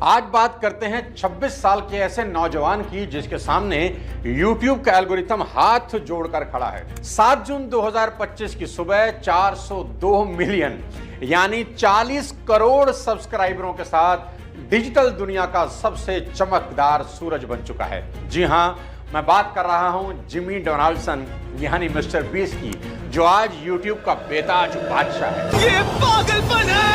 आज बात करते हैं 26 साल के ऐसे नौजवान की जिसके सामने YouTube का एल्गोरिथम हाथ जोड़कर खड़ा है। 7 जून 2025 की सुबह 402 मिलियन यानी 40 करोड़ सब्सक्राइबरों के साथ डिजिटल दुनिया का सबसे चमकदार सूरज बन चुका है। जी हां, मैं बात कर रहा हूं जिमी डोनाल्डसन यानी मिस्टर बीस्ट की, जो आज YouTube का बेताज बादशाह है। ये पागलपन है।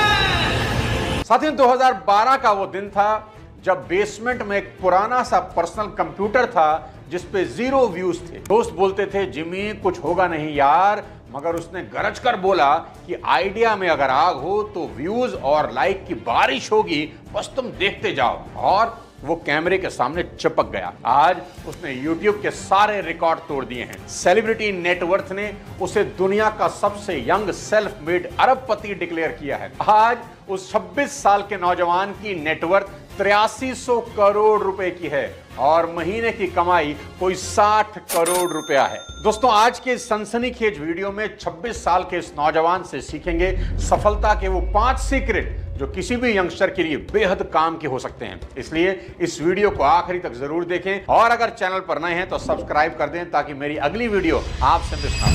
साथियों, 2012 का वो दिन था जब बेसमेंट में एक पुराना सा पर्सनल कंप्यूटर था जिस पे 0 व्यूज थे। दोस्त बोलते थे जिमी कुछ होगा नहीं यार, मगर उसने गरज कर बोला कि आइडिया में अगर आग हो तो व्यूज और लाइक की बारिश होगी, बस तुम देखते जाओ। और वो कैमरे के सामने चिपक गया। आज उसने YouTube के सारे रिकॉर्ड तोड़ दिए हैं। सेलिब्रिटी नेटवर्थ ने उसे दुनिया का सबसे यंग सेल्फ मेड अरबपति डिक्लेयर किया है। आज उस 26 साल के नौजवान की नेटवर्थ 8300 करोड़ रुपए की है और महीने की कमाई कोई 60 करोड़ रुपया है। दोस्तों, आज के सनसनीखेज वीडियो में 26 साल के इस नौजवान से सीखेंगे सफलता के वो 5 सीक्रेट जो किसी भी यंगस्टर के लिए बेहद काम के हो सकते हैं। इसलिए इस वीडियो को आखिरी तक जरूर देखें और अगर चैनल पर नए हैं तो सब्सक्राइब कर दें ताकि मेरी अगली वीडियो आपसे मिस ना हो।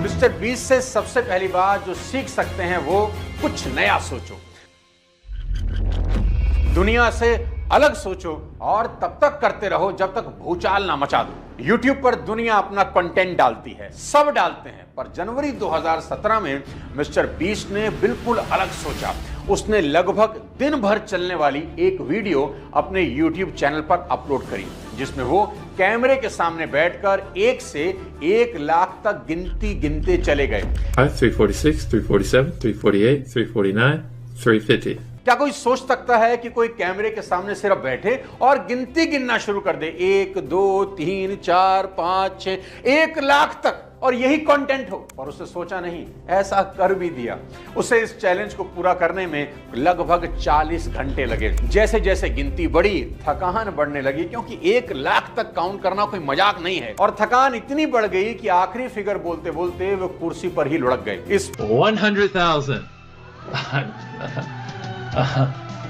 मिस्टर बीस्ट से सबसे पहली बात जो सीख सकते हैं वो कुछ नया सोचो, दुनिया से अलग सोचो और तब तक करते रहो जब तक भूचाल ना मचा दो। YouTube पर दुनिया अपना कंटेंट डालती है, सब डालते हैं, पर जनवरी 2017 में मिस्टर बीस्ट ने बिल्कुल अलग सोचा। उसने लगभग दिन भर चलने वाली एक वीडियो अपने YouTube चैनल पर अपलोड करी जिसमें वो कैमरे के सामने बैठकर 1 से 1 लाख तक गिनती गिनते चले गए। 346, 347, 348, 349, 350। क्या कोई सोच सकता है कि कोई कैमरे के सामने सिर्फ बैठे और गिनती गिनना शुरू कर दे 1 2 3 4 5 6 1 लाख तक और यही कंटेंट हो? और उसने सोचा नहीं, ऐसा कर भी दिया। उसे इस चैलेंज को पूरा करने में लगभग 40 घंटे लगे। जैसे जैसे गिनती बढ़ी, थकान बढ़ने लगी, क्योंकि 1 लाख तक काउंट करना कोई मजाक नहीं है। और थकान इतनी बढ़ गई कि आखिरी फिगर बोलते बोलते वो कुर्सी पर ही लुढ़क गए। इस 100,000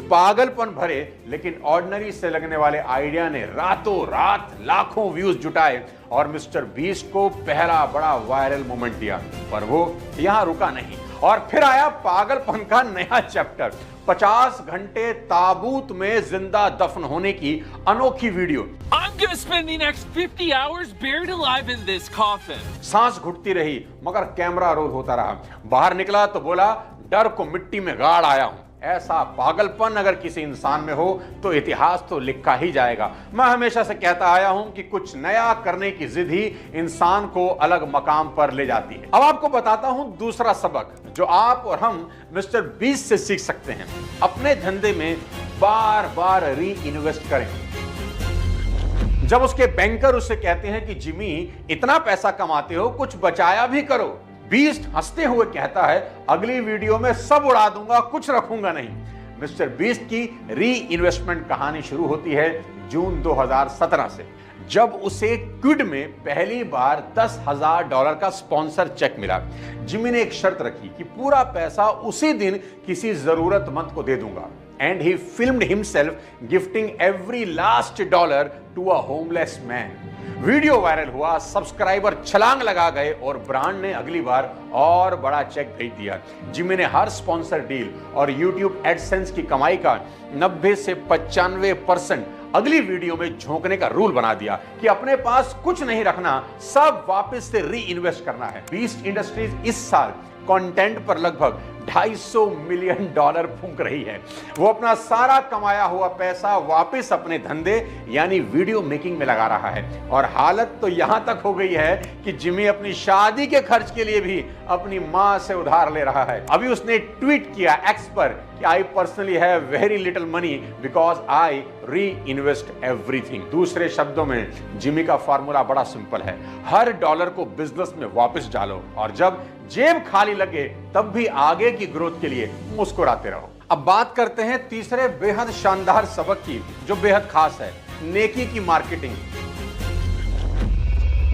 पागलपन भरे लेकिन ऑर्डिनरी से लगने वाले आइडिया ने रातों रात लाखों व्यूज जुटाए और मिस्टर बीस्ट को पहला बड़ा वायरल मोमेंट दिया। पर वो यहां रुका नहीं और फिर आया पागलपन का नया चैप्टर। 50 घंटे ताबूत में जिंदा दफन होने की अनोखी video. I'm gonna spend the next 50 hours buried alive in this coffin. सांस घुटती रही मगर कैमरा रोल होता रहा। बाहर निकला तो बोला डर को मिट्टी में गाड़ आया हूं। ऐसा पागलपन अगर किसी इंसान में हो तो इतिहास तो लिखा ही जाएगा। मैं हमेशा से कहता आया हूं कि कुछ नया करने की जिद ही इंसान को अलग मकाम पर ले जाती है। अब आपको बताता हूं दूसरा सबक जो आप और हम मिस्टर बीस्ट से सीख सकते हैं। अपने धंधे में बार बार री इन्वेस्ट करें। जब उसके बैंकर उसे कहते हैं कि जिमी इतना पैसा कमाते हो, कुछ बचाया भी करो, बीस्ट हंसते हुए कहता है अगली वीडियो में सब उड़ा दूंगा, कुछ रखूंगा नहीं। मिस्टर बीस्ट की री इन्वेस्टमेंट कहानी शुरू होती है जून 2017 से, जब उसे क्विड में पहली बार $10,000 का स्पॉन्सर चेक मिला। जिमी ने एक शर्त रखी कि पूरा पैसा उसी दिन किसी जरूरतमंद को दे दूंगा। And he filmed himself gifting every last dollar to a homeless man. Video viral हुआ, सब्सक्राइबर छलांग लगा गए और ब्रांड ने अगली बार और बड़ा चेक भेज दिया। जिमी ने हर स्पॉन्सर डील और YouTube एडसेंस की कमाई का 90 से 95% अगली वीडियो में झोंकने का रूल बना दिया कि अपने पास कुछ नहीं रखना, सब वापस से री इन्वेस्ट करना है। बीस्ट इंडस्ट्रीज इस साल कंटेंट पर लगभग $250 मिलियन फूंक रही है। वो अपना सारा कमाया हुआ पैसा वापस अपने धंधे यानी वीडियो मेकिंग में लगा रहा है। और हालत तो यहां तक हो गई है कि जिमी अपनी शादी के खर्च के लिए भी अपनी मां से उधार ले रहा है। अभी उसने ट्वीट किया एक्स पर कि I personally have very little money because I री इन्वेस्ट एवरीथिंग। दूसरे शब्दों में जिमी का फॉर्मूला बड़ा सिंपल है, हर डॉलर को बिजनेस में वापस डालो और जब जेब खाली लगे तब भी आगे की ग्रोथ के लिए मुस्कुराते रहो। अब बात करते हैं तीसरे बेहद शानदार सबक की जो बेहद खास है, नेकी की मार्केटिंग।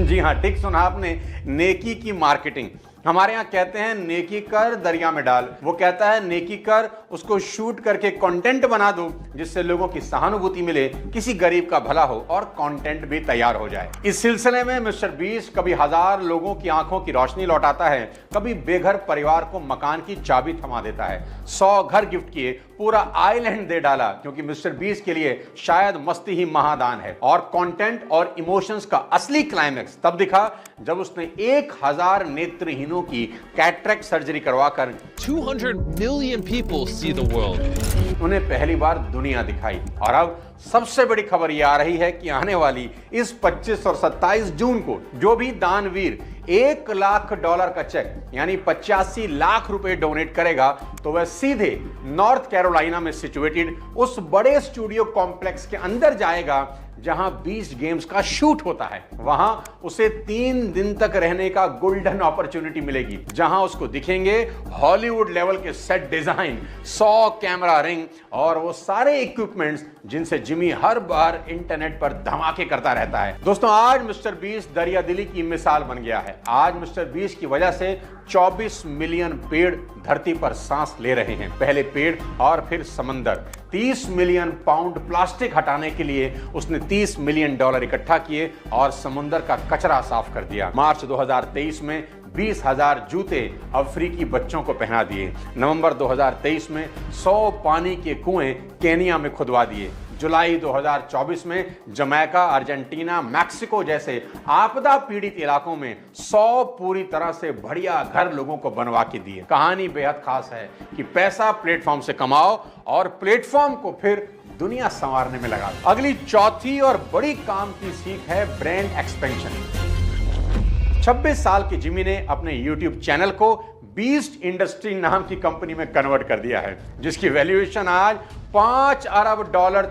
जी हां, ठीक सुना आपने, नेकी की मार्केटिंग। हमारे यहाँ कहते हैं नेकी कर दरिया में डाल, वो कहता है नेकी कर, उसको शूट करके कंटेंट बना दो जिससे लोगों की सहानुभूति मिले, किसी गरीब का भला हो और कंटेंट भी तैयार हो जाए। इस सिलसिले में मिस्टर बीस्ट कभी 1000 लोगों की आंखों की रोशनी लौटाता है, कभी बेघर परिवार को मकान की चाबी थमा देता है। 100 घर गिफ्ट किए, पूरा आइलैंड दे डाला, क्योंकि मिस्टर बीस्ट के लिए शायद मस्ती ही महादान है। और कंटेंट और इमोशंस का असली क्लाइमैक्स तब दिखा जब उसने 1000 नेत्रहीनों की कैटरेक्ट सर्जरी करवाकर 200 million people see the world. उन्हें पहली बार दुनिया दिखाई। और अब सबसे बड़ी खबर यह आ रही है कि आने वाली इस 25 और 27 जून को जो भी दानवीर $1 लाख का चेक यानी 85 लाख रुपए डोनेट करेगा तो वह सीधे नॉर्थ कैरोलिना में सिचुएटेड उस बड़े स्टूडियो कॉम्प्लेक्स के अंदर जाएगा जहां बीस्ट गेम्स का शूट होता है। वहां उसे 3 दिन तक रहने का गोल्डन अपॉर्चुनिटी मिलेगी, जहां उसको दिखेंगे हॉलीवुड लेवल के सेट डिजाइन, 100 कैमरा रिंग और वो सारे इक्विपमेंट्स जिनसे जिमी हर बार इंटरनेट पर धमाके करता रहता है। दोस्तों, आज मिस्टर बीस्ट दरिया दिली की मिसाल बन गया है। आज मिस्टर बीस्ट की वजह से 24 मिलियन पेड़ धरती पर सांस ले रहे हैं। पहले पेड़ और फिर समंदर। 30 मिलियन पाउंड प्लास्टिक हटाने के लिए उसने $30 मिलियन इकट्ठा किए और समुद्र का कचरा साफ कर दिया। मार्च 2023 में 20,000 जूते अफ्रीकी बच्चों को पहना दिए। नवंबर 2023 में 100 पानी के कुएं केनिया में खुदवा दिए। जुलाई 2024 में जमैका, अर्जेंटीना, मैक्सिको जैसे आपदा पीड़ित इलाकों में 100 पूरी तरह से बढ़िया घर लोगों को बनवा के दिए। कहानी बेहद खास है कि पैसा प्लेटफॉर्म से कमाओ और प्लेटफॉर्म को फिर दुनिया संवारने में लगा दो। अगली चौथी और बड़ी काम की सीख है ब्रांड एक्सपेंशन। 26 साल के जिमी ने अपने YouTube चैनल को बीस्ट इंडस्ट्री नाम की कंपनी में कन्वर्ट कर दिया है, जिसकी वैल्यूएशन आज $5 अरब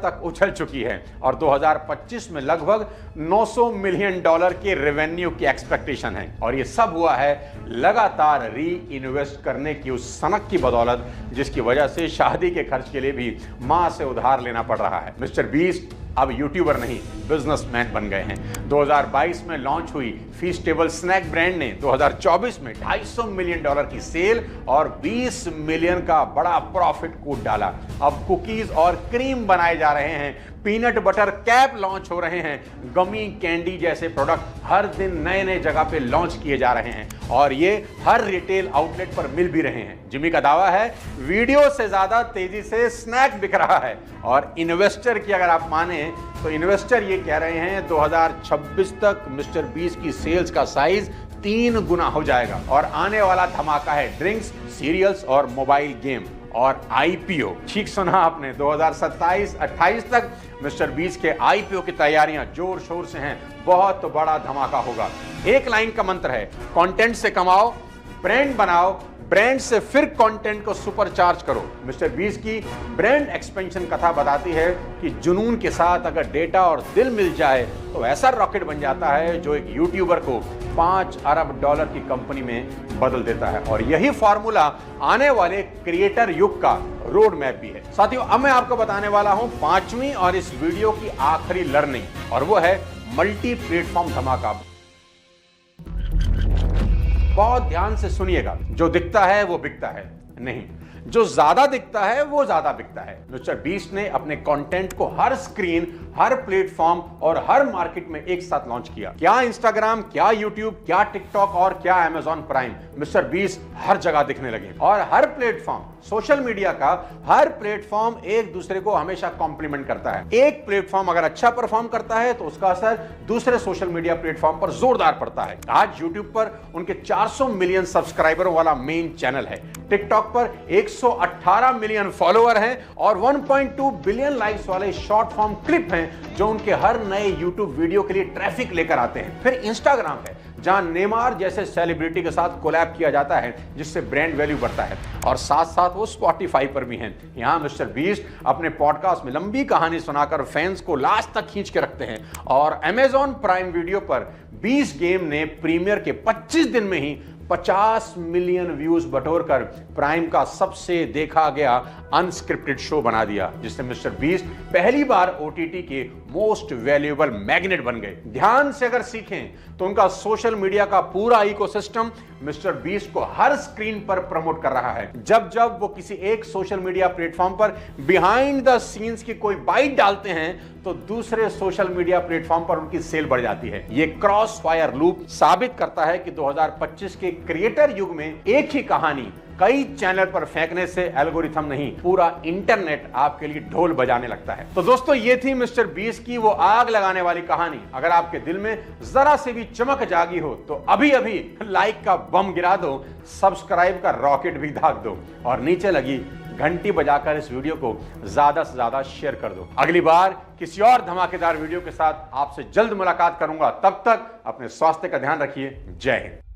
तक उछल चुकी है और 2025 में लगभग $900 मिलियन के रेवेन्यू की एक्सपेक्टेशन है। और ये सब हुआ है लगातार री इन्वेस्ट करने की उस सनक की बदौलत, जिसकी वजह से शादी के खर्च के लिए भी मां से उधार लेना पड़ रहा है। मिस्टर बीस्ट अब यूट्यूबर नहीं, बिजनेसमैन बन गए हैं। 2022 में लॉन्च हुई फीस्टेबल स्नैक ब्रांड ने 2024 में $250 मिलियन की सेल और 20 मिलियन का बड़ा प्रॉफिट कूद डाला। अब कुकीज और क्रीम बनाए जा रहे हैं, पीनट बटर कैप लॉन्च हो रहे हैं, गमी कैंडी जैसे प्रोडक्ट हर दिन नए नए जगह पे लॉन्च किए जा रहे हैं और ये हर रिटेल आउटलेट पर मिल भी रहे हैं। जिमी का दावा है वीडियो से ज्यादा तेजी से स्नैक बिक रहा है और इन्वेस्टर की अगर आप माने तो इन्वेस्टर ये कह रहे हैं 2026 तक मिस्टर बीस्ट की सेल्स का साइज 3 गुना हो जाएगा। और आने वाला धमाका है ड्रिंक्स, सीरियल्स और मोबाइल गेम और आईपीओ। ठीक सुना आपने, 2027-28 तक मिस्टर बीस्ट के आईपीओ की तैयारियां जोर शोर से हैं। बहुत बड़ा धमाका होगा। एक लाइन का मंत्र है, कंटेंट से कमाओ, ब्रांड बनाओ, ब्रांड से फिर कंटेंट को सुपरचार्ज करो। मिस्टर बीस्ट की ब्रांड एक्सपेंशन कथा बताती है कि जुनून के साथ अगर डेटा और दिल मिल जाए तो ऐसा रॉकेट बन जाता है जो एक यूट्यूबर को $5 अरब की कंपनी में बदल देता है। और यही फॉर्मूला आने वाले क्रिएटर युग का रोड मैप भी है। साथियों, अब मैं आपको बताने वाला हूं 5वीं और इस वीडियो की आखिरी लर्निंग, और वो है मल्टी प्लेटफॉर्म धमाका। बहुत ध्यान से सुनिएगा, जो दिखता है वो बिकता है नहीं, जो ज्यादा दिखता है वो ज्यादा बिकता है। मिस्टर बीस्ट ने अपने कंटेंट को हर स्क्रीन, हर प्लेटफॉर्म और हर मार्केट में एक साथ लॉन्च किया। क्या इंस्टाग्राम, क्या यूट्यूब, क्या टिकटॉक और क्या अमेजॉन प्राइम, मिस्टर बीस्ट हर जगह दिखने लगे। और हर प्लेटफॉर्म, सोशल मीडिया का हर प्लेटफॉर्म एक दूसरे को हमेशा कॉम्प्लीमेंट करता है। एक प्लेटफॉर्म अगर अच्छा परफॉर्म करता है तो उसका असर दूसरे सोशल मीडिया प्लेटफॉर्म पर जोरदार पड़ता है। आज यूट्यूब पर उनके 400 मिलियन सब्सक्राइबरों वाला मेन चैनल है। टिकटॉक पर 118 मिलियन फॉलोअर हैं और 1.2 बिलियन लाइक्स वाले शॉर्ट फॉर्म क्लिप हैं जो उनके हर नए यूट्यूब वीडियो के लिए ट्रैफिक लेकर आते हैं। फिर इंस्टाग्राम है, जहां नेमार जैसे सेलिब्रिटी के साथ कोलैब किया जाता है, जिससे ब्रांड वैल्यू बढ़ता है। और साथ साथ वो स्पॉटिफाई पर भी हैं। यहां मिस्टर बीस्ट अपने पॉडकास्ट में लंबी कहानी सुनाकर फैंस को लास्ट तक खींच के रखते हैं। और अमेजॉन प्राइम वीडियो पर बीस्ट गेम ने प्रीमियर के 25 दिन में ही 50 मिलियन व्यूज बटोरकर प्राइम का सबसे देखा गया अनस्क्रिप्टेड शो बना दिया, जिससे मिस्टर बीस्ट पहली बार ओटीटी के मोस्ट वैल्यूएबल मैग्नेट बन गए। ध्यान से अगर सीखें तो उनका सोशल सोशल मीडिया का पूरा इकोसिस्टम मिस्टर बीस्ट को हर स्क्रीन पर प्रमोट कर रहा है। जब जब वो किसी एक सोशल मीडिया प्लेटफॉर्म पर बिहाइंड द सीन्स की कोई बाइट डालते हैं तो दूसरे सोशल मीडिया प्लेटफॉर्म पर उनकी सेल बढ़ जाती है। ये क्रॉस फायर लूप साबित करता है कि 2025 के क्रिएटर युग में एक ही कहानी कई चैनल पर फेंकने से एल्गोरिथम नहीं, पूरा इंटरनेट आपके लिए ढोल बजाने लगता है। तो दोस्तों, ये थी मिस्टर बीस्ट की वो आग लगाने वाली कहानी। अगर आपके दिल में जरा से भी चमक जागी हो तो अभी अभी लाइक का बम गिरा दो, सब्सक्राइब का रॉकेट भी दाग दो और नीचे लगी घंटी बजाकर इस वीडियो को ज्यादा से ज्यादा शेयर कर दो। अगली बार किसी और धमाकेदार वीडियो के साथ आपसे जल्द मुलाकात करूंगा। तब तक अपने स्वास्थ्य का ध्यान रखिए। जय हिंद।